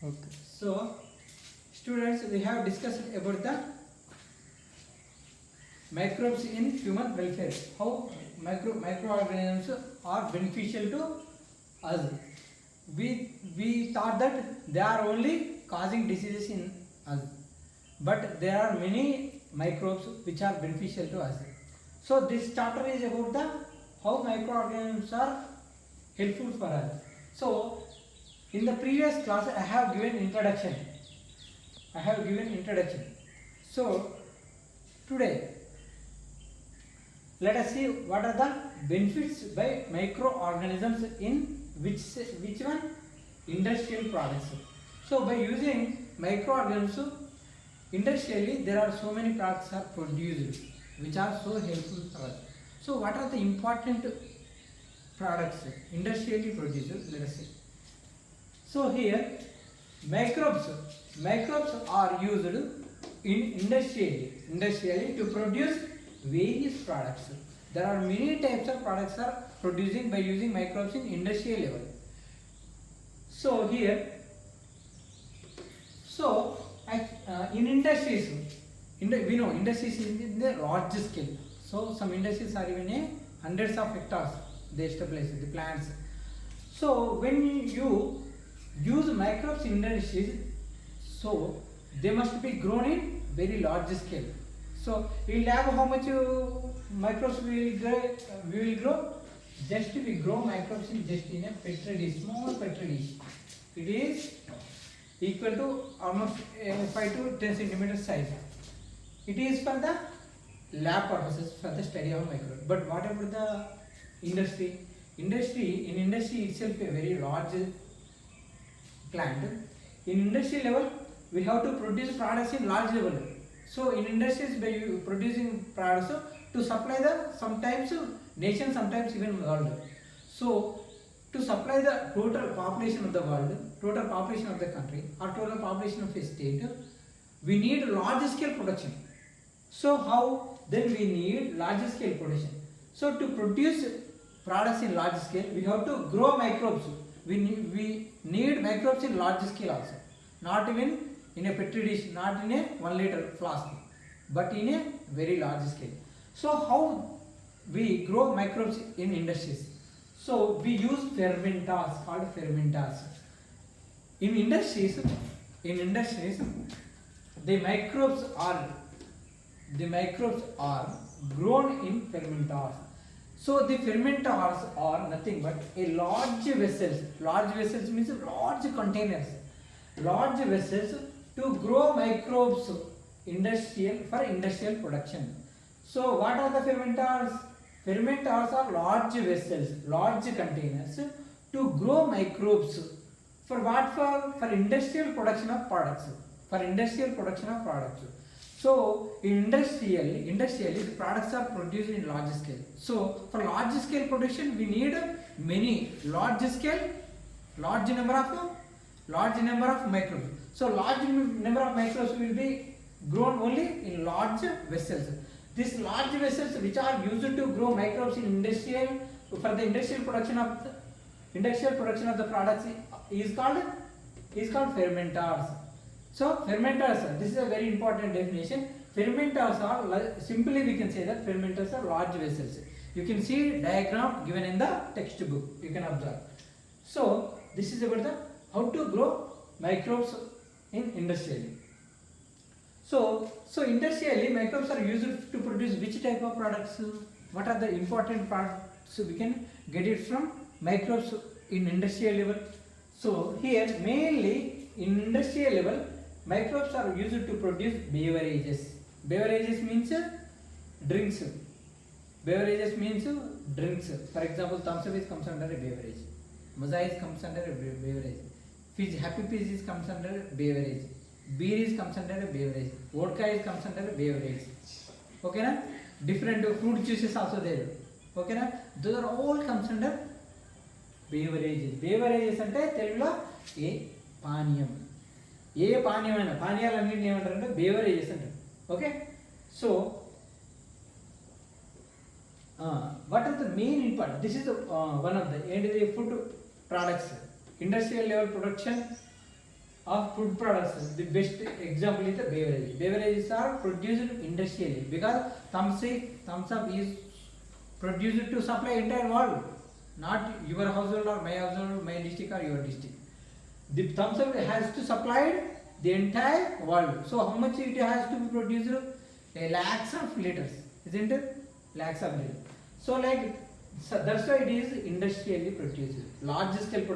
Okay. So, students, we have discussed about the microbes in human welfare. How microorganisms are beneficial to us. We thought that they are only causing diseases in us, but there are many microbes which are beneficial to us. So this chapter is about the how microorganisms are helpful for us. So in the previous class I have given introduction. So today let us see what are the benefits by microorganisms in which one industrial products. So by using microorganisms industrially there are so many products are produced which are so helpful for us. So what are the important products industrially produced? Let us see. So here microbes are used in industrially to produce various products. There are many types of products are producing by using microbes in industrial level. So here, in industries, we know industries in the large scale. So some industries are even a hundreds of hectares they establish the plants. So when you use microbes in industries, so they must be grown in very large scale. So we will have how much microbes we will grow. Just we grow microbes in just in a petri dish, small petri dish. It is equal to almost 5 to 10 centimeters size. It is for the lab purposes, for the study of microbes. But what about the industry? In industry itself a very large plant. In industry level, we have to produce products in large level. So in industries, by producing products to supply the sometimes nation, sometimes even world. So to supply the total population of the world, total population of the country, or total population of a state, we need large scale production. So how then we need large scale production? So to produce products in large scale, we have to grow microbes. We need microbes in large scale also, not even in a petri dish, not in a 1 liter flask, but in a very large scale. So how we grow microbes in industries? So we use fermenters, called fermenters. In industries, the microbes are grown in fermenters. So the fermenters are nothing but a large vessels. Large vessels means large containers, large vessels to grow microbes for industrial production. So what are the fermenters? Fermenters are large vessels, large containers to grow microbes. For what? For industrial production of products. So industrially the products are produced in large scale. So for large scale production we need many large number of microbes. So large number of microbes will be grown only in large vessels. These large vessels which are used to grow microbes in for the industrial production of the products is called fermenters. So fermenters, this is a very important definition. Fermenters are, simply we can say that fermenters are large vessels. You can see diagram given in the textbook, you can observe. So this is about the how to grow microbes in industrially. So industrially microbes are used to produce which type of products? What are the important products we can get it from microbes in industrial level? So here mainly in industrial level microbes are used to produce beverages. Beverages means drinks. For example, Thumbs Up comes under a beverage. Mazza comes under a beverage. Happy Fizz comes under a beverage. Beer comes under a beverage. Vodka comes under a beverage. Okay na? Different fruit juices also there. Okay na? Those are all comes under beverages. Beverages ante Telugulo ఏ పానీయం. ఏ పానీయమైనా పానీయాలన్నింటినీ ఏమంటారంటే beverages అంటారు. Okay. So what are the main input? This is one of the food products, industrial level production of food products. The best example is the beverage. Beverages are produced industrially because thumbs up is produced to supply entire world, not your household or my household, my district or your district. The thumbs up has to supply the entire world. So how much it has to be produced? A lakhs of liters, isn't it? Lakhs of liters. So that's why it is industrially produced, large scale production.